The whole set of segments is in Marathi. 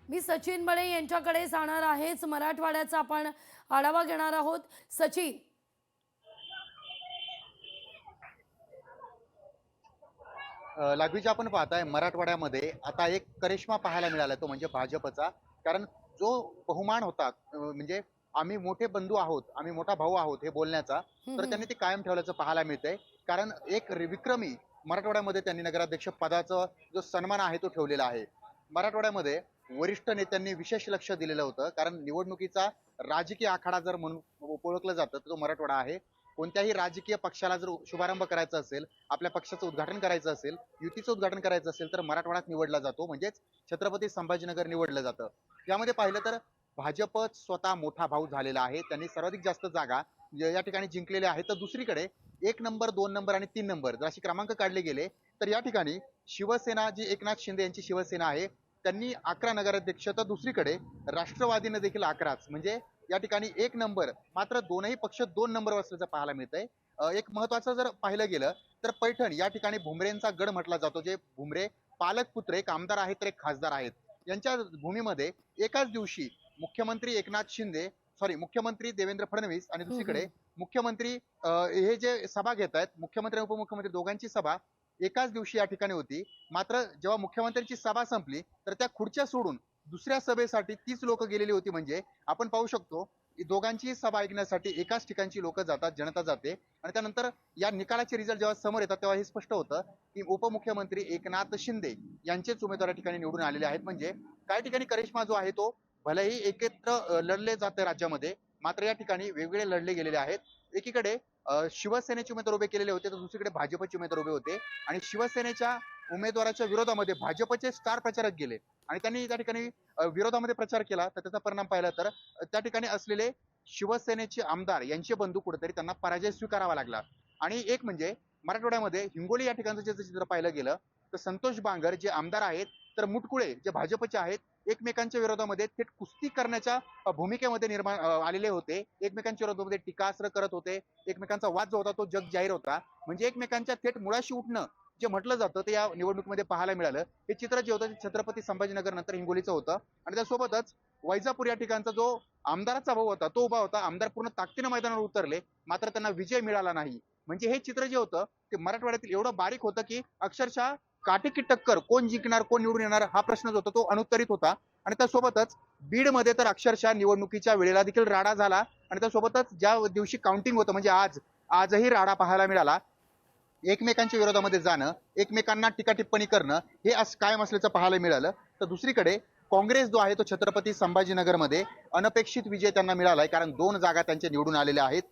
मी सचिन बळे यांच्याकडे जाणार आहेच. मराठवाड्याचा आपण आढावा घेणार आहोत. सचिन, लागलीच आपण पाहताय मराठवाड्यामध्ये आता एक करिश्मा पाहायला मिळाला तो म्हणजे भाजपचा. कारण जो बहुमान होता म्हणजे आम्ही मोठे बंधू आहोत, आम्ही मोठा भाऊ आहोत हे बोलण्याचा, हं, तर हं, त्यांनी ते कायम ठेवल्याचं पाहायला मिळतंय. कारण एक विक्रमी मराठवाड्यामध्ये त्यांनी नगराध्यक्ष पदाचा जो सन्मान आहे तो ठेवलेला आहे. मराठवाड्यामध्ये वरिष्ठ नेत्यांनी विशेष लक्ष दिलेलं होतं, कारण निवडणुकीचा राजकीय आखाडा जर म्हणून ओळखलं जातं तर तो मराठवाडा आहे. कोणत्याही राजकीय पक्षाला जर शुभारंभ करायचा असेल, आपल्या पक्षाचं उद्घाटन करायचं असेल, युतीचं उद्घाटन करायचं असेल तर मराठवाड्यात निवडला जातो, म्हणजेच छत्रपती संभाजीनगर निवडलं जातं. यामध्ये पाहिलं तर भाजप स्वतः मोठा भाऊ झालेला आहे. त्यांनी सर्वाधिक जास्त जागा या ठिकाणी जिंकलेल्या आहेत. तर दुसरीकडे 1 नंबर, 2 नंबर आणि 3 नंबर जर असे क्रमांक काढले गेले तर या ठिकाणी शिवसेना जी एकनाथ शिंदे यांची शिवसेना आहे त्यांनी 11 नगराध्यक्ष, तर दुसरीकडे राष्ट्रवादीने देखील 11च, म्हणजे या ठिकाणी 1 नंबर, मात्र दोनही पक्ष 2 नंबरवर असल्याचं पाहायला मिळतंय. एक महत्वाचं जर पाहिलं गेलं तर पैठण या ठिकाणी भुमरेंचा गड म्हटला जातो. जे भुमरे पालक पुत्र, एक आमदार आहेत तर एक खासदार आहेत. यांच्या भूमीमध्ये एकाच दिवशी मुख्यमंत्री एकनाथ शिंदे, मुख्यमंत्री देवेंद्र फडणवीस आणि हं, दुसरीकडे हं. मुख्यमंत्री हे जे सभा घेत आहेत, मुख्यमंत्री आणि उपमुख्यमंत्री दोघांची सभा एकाच दिवशी या ठिकाणी होती. मात्र जेव्हा मुख्यमंत्र्यांची सभा संपली तर त्या खुर्च्या सोडून दुसऱ्या सभेसाठी तीच लोक गेलेली होती. म्हणजे आपण पाहू शकतो की दोघांची सभा ऐकण्यासाठी एकाच ठिकाणची लोक जातात, जनता जाते. आणि त्यानंतर या निकालाचे रिझल्ट जेव्हा समोर येतात तेव्हा हे स्पष्ट होतं की उपमुख्यमंत्री एकनाथ शिंदे यांचेच उमेदवार या ठिकाणी निवडून आलेले आहेत. म्हणजे काही ठिकाणी करिश्मा जो आहे तो भलेही एकत्र लढले जाते राज्यामध्ये, मात्र या ठिकाणी वेगवेगळे लढले गेलेले आहेत. एकीकडे शिवसेनेचे उमेदवार उभे केलेले होते तर दुसरीकडे भाजपचे उमेदवार उभे होते. आणि शिवसेनेच्या उमेदवाराच्या विरोधामध्ये भाजपचे स्टार प्रचारक गेले आणि त्यांनी त्या ठिकाणी विरोधामध्ये प्रचार केला. तर त्याचा परिणाम पाहिला तर त्या ठिकाणी असलेले शिवसेनेचे आमदार यांचे बंधू कुठेतरी त्यांना पराजय स्वीकारावा लागला. आणि एक म्हणजे मराठवाड्यामध्ये हिंगोली या ठिकाणचं जे चित्र पाहिलं गेलं तर संतोष बांगर जे आमदार आहेत, तर मुटकुळे जे भाजपचे आहेत, एकमेकांच्या विरोधामध्ये थेट कुस्ती करण्याच्या भूमिकेमध्ये निर्माण आलेले होते. एकमेकांच्या विरोधामध्ये टीकास्त्र करत होते. एकमेकांचा वाद जो होता तो जग जाहीर होता. म्हणजे एकमेकांच्या थेट मुळाशी उठणं जे म्हटलं जातं ते या निवडणुकीमध्ये पाहायला मिळालं. हे चित्र जे होतं ते छत्रपती संभाजीनगर नंतर हिंगोलीचं होतं. आणि त्यासोबतच वैजापूर या ठिकाणचा जो आमदाराचा भाऊ होता तो उभा होता. आमदार पूर्ण ताकदीनं मैदानावर उतरले, मात्र त्यांना विजय मिळाला नाही. म्हणजे हे चित्र जे होतं ते मराठवाड्यातील एवढं बारीक होतं की अक्षरशः काटेकी टक्कर, कोण जिंकणार कोण निवडून येणार हा प्रश्न जो होता तो अनुत्तरित होता. आणि त्यासोबतच बीडमध्ये तर अक्षरशः निवडणुकीच्या वेळेला देखील राडा झाला. आणि त्यासोबतच ज्या दिवशी काउंटिंग होतं म्हणजे आजही राडा पाहायला मिळाला. एकमेकांच्या विरोधामध्ये जाणं, एकमेकांना टीका टिप्पणी करणं हे कायम असल्याचं पाहायला मिळालं. तर दुसरीकडे काँग्रेस जो आहे तो छत्रपती संभाजीनगरमध्ये अनपेक्षित विजय त्यांना मिळालाय. कारण 2 जागा त्यांच्या निवडून आलेल्या आहेत.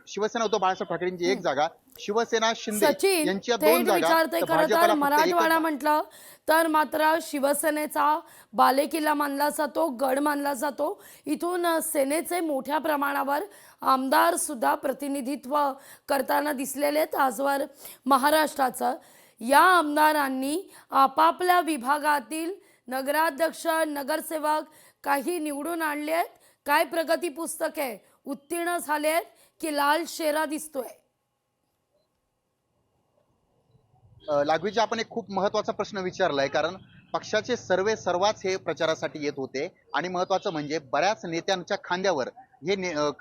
शिवसेना उद्धव बाळासाहेब ठाकरेंची एक हं. जागा, शिवसेना शिंदे सचिन, यांच्या दोन थेट जागा, विचारते. तर खरं तर भाजपला फक्त एकच मराठवाडा म्हटलं तर मात्र शिवसेनेचा बालेकिल्ला मानला जातो, गड मानला जातो. इथून सेनेचे मोठ्या प्रमाणावर आमदार सुद्धा प्रतिनिधित्व करताना दिसलेले आहेत आजवर महाराष्ट्राचं. या आमदारांनी आपापल्या विभागातील नगराध्यक्ष, नगरसेवक काही निवडून आणले आहेत. काय प्रगती पुस्तक आहे, उत्तीर्ण झाले आहेत की लाल शेरा दिसतोय? लागवीजी आपण एक खूप महत्वाचा प्रश्न विचारलाय. कारण पक्षाचे सर्वे सर्वाच हे प्रचारासाठी येत होते आणि महत्वाचं म्हणजे बऱ्याच नेत्यांच्या खांद्यावर हे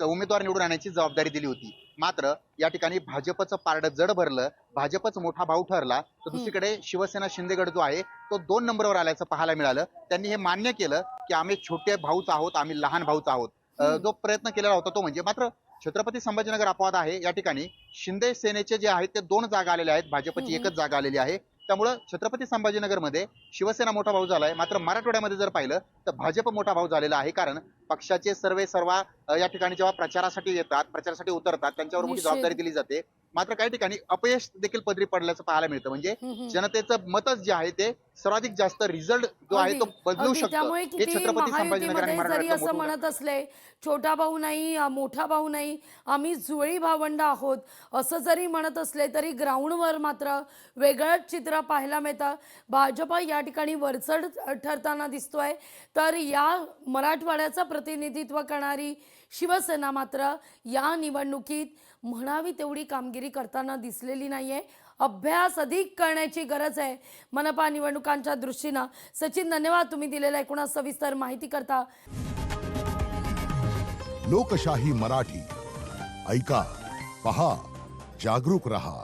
उमेदवार निवडून आणण्याची जबाबदारी दिली होती. मात्र या ठिकाणी भाजपचं पारडं जड भरलं, भाजपच मोठा भाऊ ठरला. तर हं. दुसरीकडे शिवसेना शिंदेगड जो आहे तो 2 नंबरवर आल्याचं पाहायला मिळालं. त्यांनी हे मान्य केलं की आम्ही छोटे भाऊच आहोत, आम्ही लहान भाऊच आहोत. हं. जो प्रयत्न केलेला होता तो म्हणजे, मात्र छत्रपती संभाजीनगर अपवाद आहे. या ठिकाणी शिंदे सेनेचे जे आहेत ते 2 जागा आलेल्या आहेत, हं, भाजपची हं. एकच जागा आलेली आहे. त्यामुळं छत्रपती संभाजीनगरमध्ये शिवसेना मोठा भाऊ झालाय. मात्र मराठवाड्यामध्ये जर पाहिलं तर भाजप मोठा भाऊ झालेला आहे. कारण पक्षाचे सर्वे सर्वा या ठिकाणी जेव्हा प्रचारासाठी येतात, प्रचारासाठी उतरतात, त्यांच्यावर मोठी जबाबदारी निश्चित. दिली जाते. मात्र काही ठिकाणी अपयश देखील पदरी पडल्याचं पाहायला मिळतं. म्हणजे हं, हं. जनतेचं मतच जे आहे ते सर्वाधिक जास्त रिझल्ट जो आहे अगदी, तो बदलू अगदी. शकतं. त्यामुळे हे किती छत्रपती संभाजीनगर आणि महायुतीमध्ये जरी मराठवाड्यातलं असं मोठं म्हणत उदाहरण आहे. असले, छोटा भाऊ नाही, मोठा भाऊ नाही, आम्ही जुळी भावंड आहोत, असं जरी म्हणत असले तरी ग्राउंडवर मात्र वेगळंच चित्र पाहायला मिळतं. भाजप या ठिकाणी वरचढ ठरताना दिसतोय, तर या मराठवाड्याचं प्रतिनिधित्व करणारी शिवसेना मात्र या निवडणुकीत म्हणावी तेवढी कामगिरी करताना दिसलेली नाहीये. अभ्यास अधिक करण्याची गरज आहे मनपा निवडणुकांच्या दृष्टीनं. सचिन, धन्यवाद तुम्ही दिलेल्या एकूण सविस्तर माहिती करता. लोकशाही मराठी ऐका, पहा, जागरूक रहा.